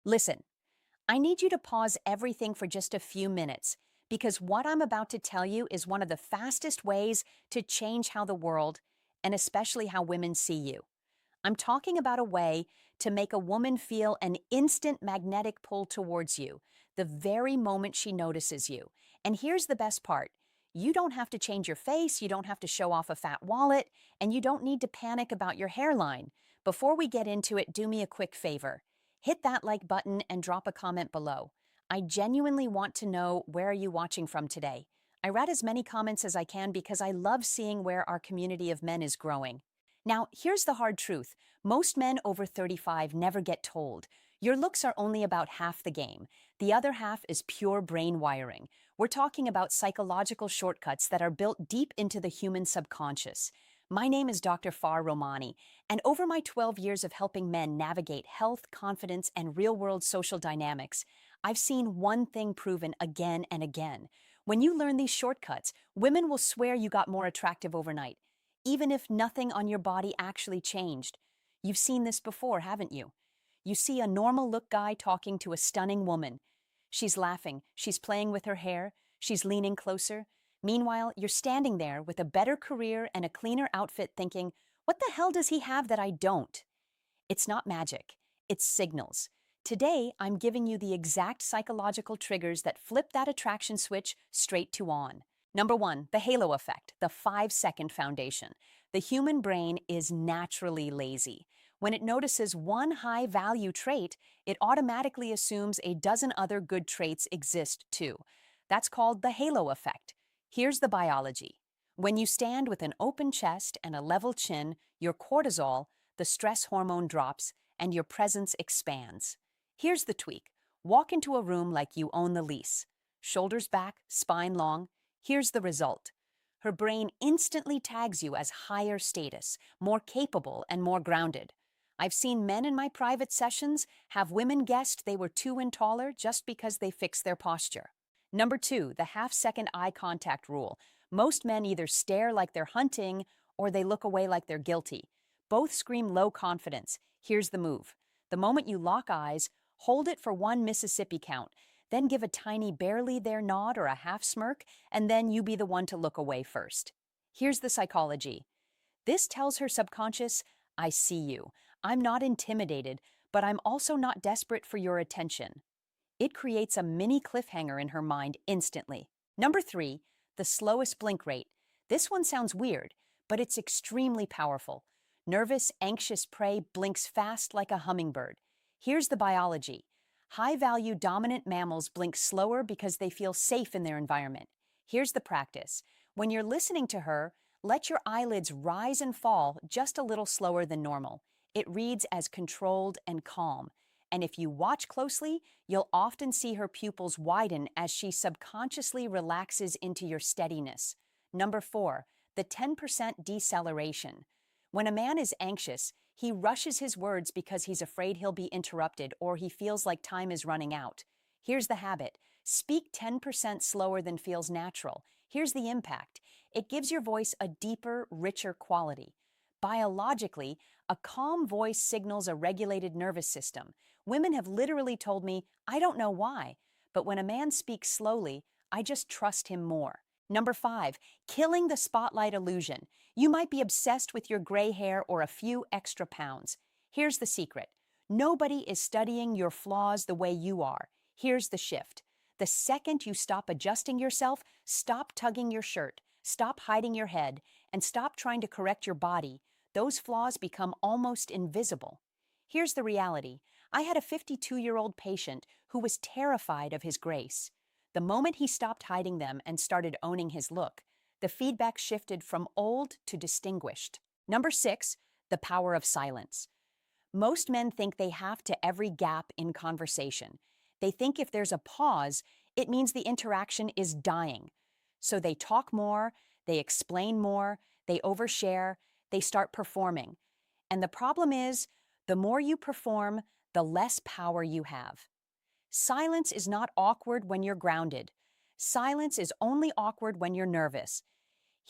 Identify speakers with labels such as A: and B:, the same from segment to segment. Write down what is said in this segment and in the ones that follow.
A: Listen, I need you to pause everything for just a few minutes because what I'm about to tell you is one of the fastest ways to change how the world, and especially how women see you. I'm talking about a way to make a woman feel an instant magnetic pull towards you the very moment she notices you. And here's the best part. You don't have to change your face, you don't have to show off a fat wallet, and you don't need to panic about your hairline. Before we get into it, do me a quick favor. Hit that like button and drop a comment below. I genuinely want to know where are you watching from today. I read as many comments as I can because I love seeing where our community of men is growing. Now, here's the hard truth. Most men over 35 never get told. Your looks are only about half the game. The other half is pure brain wiring. We're talking about psychological shortcuts that are built deep into the human subconscious. My name is Dr. Far Romani, and over my 12 years of helping men navigate health, confidence, and real-world social dynamics, I've seen one thing proven again and again. When you learn these shortcuts, women will swear you got more attractive overnight even if nothing on your body actually changed. You've seen this before, haven't you? You see a normal look guy talking to a stunning woman. She's laughing, she's playing with her hair, she's leaning closer. Meanwhile, you're standing there with a better career and a cleaner outfit thinking, what the hell does he have that I don't? It's not magic, it's signals. Today, I'm giving you the exact psychological triggers that flip that attraction switch straight to on. Number one, the halo effect, the 5-second foundation. The human brain is naturally lazy. When it notices one high value trait, it automatically assumes a dozen other good traits exist too. That's called the halo effect. Here's the biology. When you stand with an open chest and a level chin, your cortisol, the stress hormone, drops and your presence expands. Here's the tweak. Walk into a room like you own the lease. Shoulders back, spine long. Here's the result. Her brain instantly tags you as higher status, more capable, and more grounded. I've seen men in my private sessions have women guessed they were 2 inches taller just because they fixed their posture. Number two, the half-second eye contact rule. Most men either stare like they're hunting or they look away like they're guilty. Both scream low confidence. Here's the move. The moment you lock eyes, hold it for one Mississippi count, then give a tiny barely there nod or a half smirk, and then you be the one to look away first. Here's the psychology. This tells her subconscious, I see you. I'm not intimidated, but I'm also not desperate for your attention. It creates a mini cliffhanger in her mind instantly. Number three, the slowest blink rate. This one sounds weird, but it's extremely powerful. Nervous, anxious prey blinks fast like a hummingbird. Here's the biology. High-value dominant mammals blink slower because they feel safe in their environment. Here's the practice. When you're listening to her, let your eyelids rise and fall just a little slower than normal. It reads as controlled and calm. And if you watch closely, you'll often see her pupils widen as she subconsciously relaxes into your steadiness. Number four, the 10% deceleration. When a man is anxious, he rushes his words because he's afraid he'll be interrupted or he feels like time is running out. Here's the habit. Speak 10% slower than feels natural. Here's the impact. It gives your voice a deeper, richer quality. Biologically, a calm voice signals a regulated nervous system. Women have literally told me, I don't know why, but when a man speaks slowly, I just trust him more. Number five, killing the spotlight illusion. You might be obsessed with your gray hair or a few extra pounds. Here's the secret. Nobody is studying your flaws the way you are. Here's the shift. The second you stop adjusting yourself, stop tugging your shirt, stop hiding your head, and stop trying to correct your body, those flaws become almost invisible. Here's the reality. I had a 52-year-old patient who was terrified of his grace. The moment he stopped hiding them and started owning his look, the feedback shifted from old to distinguished. Number six, the power of silence. Most men think they have to every gap in conversation. They think if there's a pause, it means the interaction is dying. So they talk more, they explain more, they overshare, they start performing. And the problem is, the more you perform, the less power you have. Silence is not awkward when you're grounded. Silence is only awkward when you're nervous.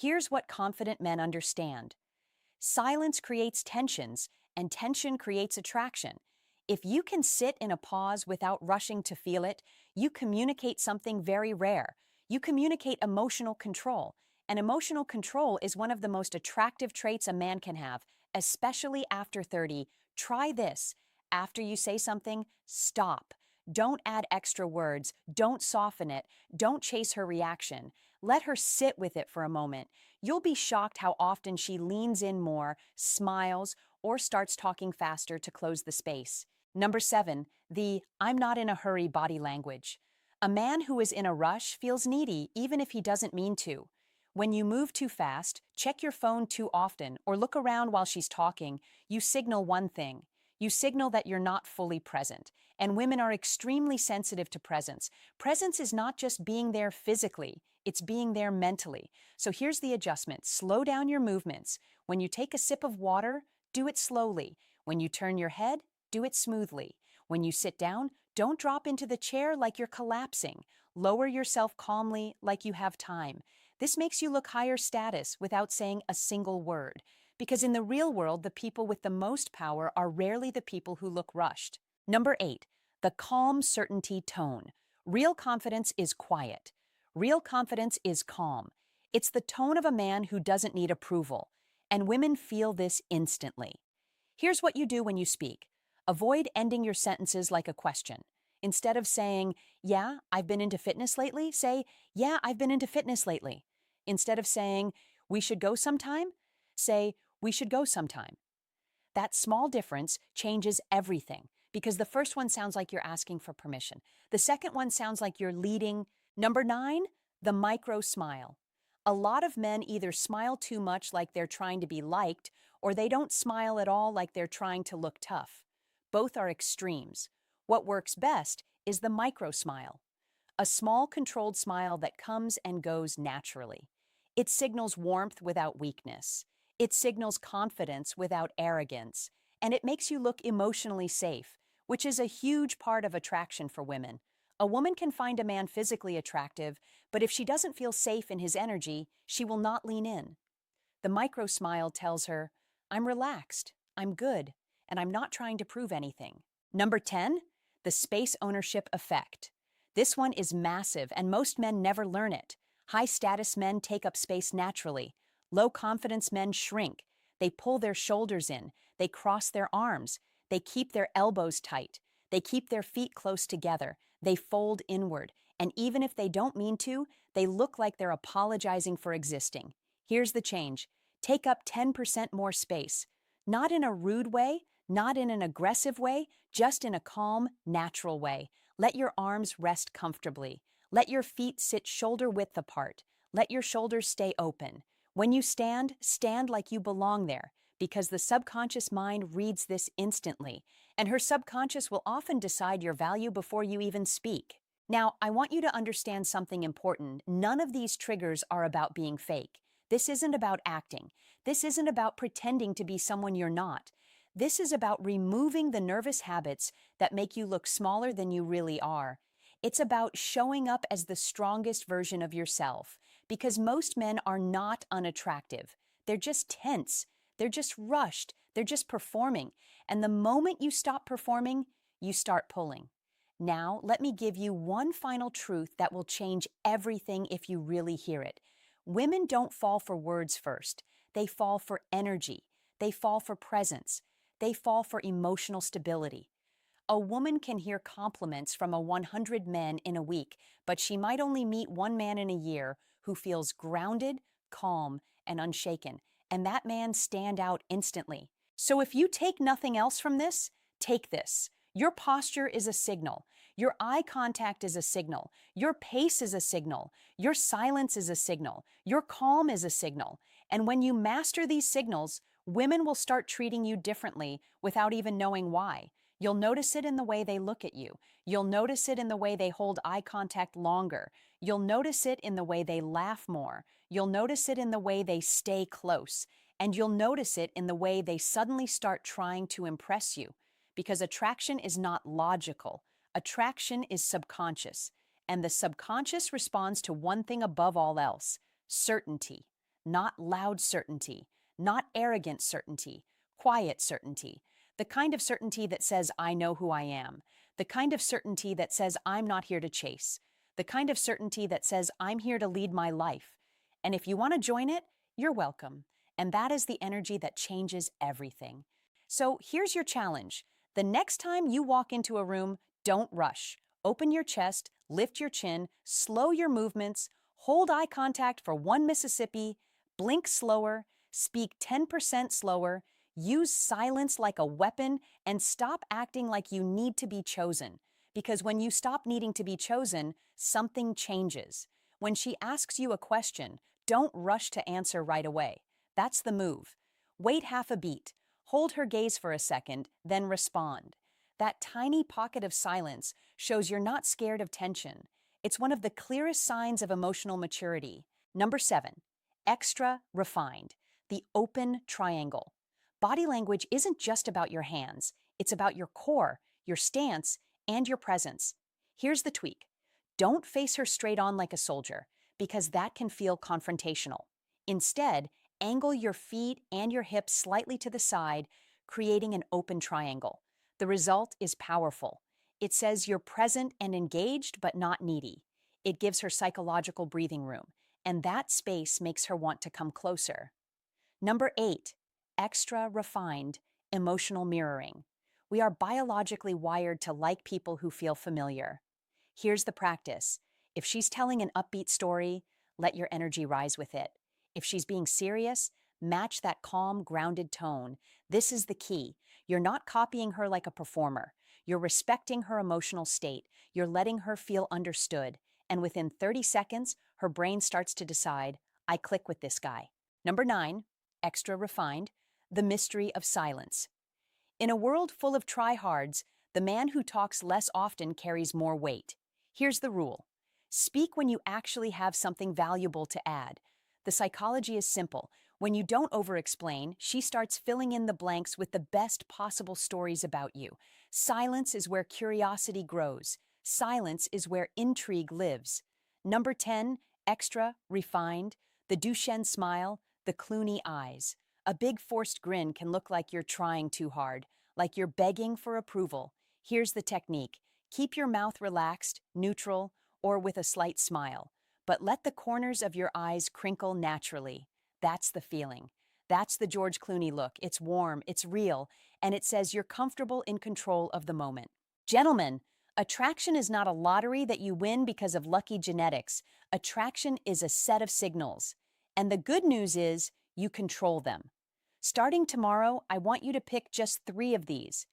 A: Here's what confident men understand. Silence creates tensions, and tension creates attraction. If you can sit in a pause without rushing to feel it, you communicate something very rare. You communicate emotional control. And emotional control is one of the most attractive traits a man can have, especially after 30. Try this. After you say something, stop. Don't add extra words. Don't soften it. Don't chase her reaction. Let her sit with it for a moment. You'll be shocked how often she leans in more, smiles, or starts talking faster to close the space. Number 7, the I'm not in a hurry body language. A man who is in a rush feels needy even if he doesn't mean to. When you move too fast, check your phone too often, or look around while she's talking, you signal one thing. You signal that you're not fully present. And women are extremely sensitive to presence. Presence is not just being there physically, it's being there mentally. So here's the adjustment. Slow down your movements. When you take a sip of water, do it slowly. When you turn your head, do it smoothly. When you sit down, don't drop into the chair like you're collapsing. Lower yourself calmly like you have time. This makes you look higher status without saying a single word. Because in the real world, the people with the most power are rarely the people who look rushed. Number 8, the calm certainty tone. Real confidence is quiet. Real confidence is calm. It's the tone of a man who doesn't need approval. And women feel this instantly. Here's what you do when you speak. Avoid ending your sentences like a question. Instead of saying, yeah, I've been into fitness lately, say, yeah, I've been into fitness lately. Instead of saying, we should go sometime, say, we should go sometime. That small difference changes everything because the first one sounds like you're asking for permission. The second one sounds like you're leading. Number 9, the micro smile. A lot of men either smile too much like they're trying to be liked, or they don't smile at all like they're trying to look tough. Both are extremes. What works best is the micro smile. A small, controlled smile that comes and goes naturally. It signals warmth without weakness. It signals confidence without arrogance. And it makes you look emotionally safe, which is a huge part of attraction for women. A woman can find a man physically attractive, but if she doesn't feel safe in his energy, she will not lean in. The micro smile tells her, I'm relaxed, I'm good, and I'm not trying to prove anything. Number 10, the space ownership effect. This one is massive, and most men never learn it. High-status men take up space naturally. Low-confidence men shrink. They pull their shoulders in. They cross their arms. They keep their elbows tight. They keep their feet close together. They fold inward. And even if they don't mean to, they look like they're apologizing for existing. Here's the change. Take up 10% more space. Not in a rude way, not in an aggressive way, just in a calm, natural way. Let your arms rest comfortably. Let your feet sit shoulder-width apart. Let your shoulders stay open. When you stand, stand like you belong there, because the subconscious mind reads this instantly, and her subconscious will often decide your value before you even speak. Now, I want you to understand something important. None of these triggers are about being fake. This isn't about acting. This isn't about pretending to be someone you're not. This is about removing the nervous habits that make you look smaller than you really are. It's about showing up as the strongest version of yourself, because most men are not unattractive. They're just tense. They're just rushed. They're just performing. And the moment you stop performing, you start pulling. Now, let me give you one final truth that will change everything if you really hear it. Women don't fall for words first. They fall for energy. They fall for presence. They fall for emotional stability. A woman can hear compliments from 100 men in a week, but she might only meet one man in a year who feels grounded, calm, and unshaken, and that man stand out instantly. So if you take nothing else from this, take this. Your posture is a signal. Your eye contact is a signal. Your pace is a signal. Your silence is a signal. Your calm is a signal. And when you master these signals, women will start treating you differently without even knowing why. You'll notice it in the way they look at you. You'll notice it in the way they hold eye contact longer. You'll notice it in the way they laugh more. You'll notice it in the way they stay close. And you'll notice it in the way they suddenly start trying to impress you. Because attraction is not logical. Attraction is subconscious. And the subconscious responds to one thing above all else: certainty. Not loud certainty. Not arrogant certainty. Quiet certainty. The kind of certainty that says, I know who I am. The kind of certainty that says, I'm not here to chase. The kind of certainty that says, I'm here to lead my life. And if you want to join it, you're welcome. And that is the energy that changes everything. So here's your challenge. The next time you walk into a room, don't rush. Open your chest, lift your chin, slow your movements, hold eye contact for 1 Mississippi, blink slower, speak 10% slower, use silence like a weapon, and stop acting like you need to be chosen. Because when you stop needing to be chosen, something changes. When she asks you a question, don't rush to answer right away. That's the move. Wait half a beat. Hold her gaze for a second, then respond. That tiny pocket of silence shows you're not scared of tension. It's one of the clearest signs of emotional maturity. Number 7, extra refined, the open triangle. Body language isn't just about your hands, it's about your core, your stance, and your presence. Here's the tweak. Don't face her straight on like a soldier, because that can feel confrontational. Instead, angle your feet and your hips slightly to the side, creating an open triangle. The result is powerful. It says you're present and engaged, but not needy. It gives her psychological breathing room, and that space makes her want to come closer. Number 8, extra refined, emotional mirroring. We are biologically wired to like people who feel familiar. Here's the practice. If she's telling an upbeat story, let your energy rise with it. If she's being serious, match that calm, grounded tone. This is the key. You're not copying her like a performer. You're respecting her emotional state. You're letting her feel understood. And within 30 seconds, her brain starts to decide, I click with this guy. Number 9, extra refined, the mystery of silence. In a world full of tryhards, the man who talks less often carries more weight. Here's the rule. Speak when you actually have something valuable to add. The psychology is simple. When you don't over-explain, she starts filling in the blanks with the best possible stories about you. Silence is where curiosity grows. Silence is where intrigue lives. Number 10, extra, refined, the Duchenne smile, the Clooney eyes. A big forced grin can look like you're trying too hard, like you're begging for approval. Here's the technique. Keep your mouth relaxed, neutral, or with a slight smile, but let the corners of your eyes crinkle naturally. That's the feeling. That's the George Clooney look. It's warm, it's real, and it says you're comfortable in control of the moment. Gentlemen, attraction is not a lottery that you win because of lucky genetics. Attraction is a set of signals. And the good news is you control them. Starting tomorrow, I want you to pick just 3 of these.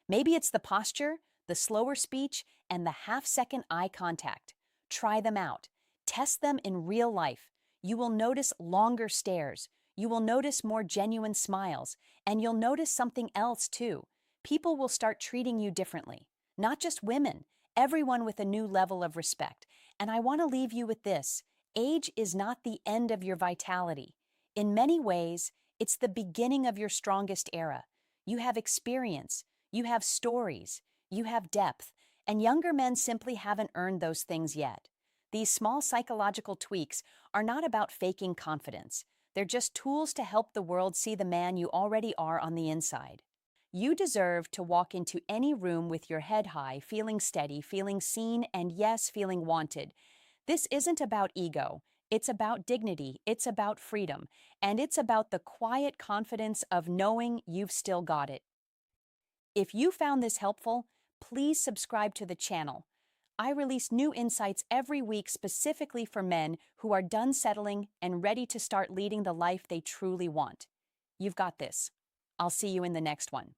A: Maybe it's the posture, the slower speech, and the half-second eye contact. Try them out. Test them in real life. You will notice longer stares. You will notice more genuine smiles. And you'll notice something else too. People will start treating you differently. Not just women, everyone with a new level of respect. And I want to leave you with this. Age is not the end of your vitality. In many ways, it's the beginning of your strongest era. You have experience. You have stories. You have depth. And younger men simply haven't earned those things yet. These small psychological tweaks are not about faking confidence. They're just tools to help the world see the man you already are on the inside. You deserve to walk into any room with your head high, feeling steady, feeling seen, and yes, feeling wanted. This isn't about ego. It's about dignity. It's about freedom. And it's about the quiet confidence of knowing you've still got it. If you found this helpful, please subscribe to the channel. I release new insights every week specifically for men who are done settling and ready to start leading the life they truly want. You've got this. I'll see you in the next one.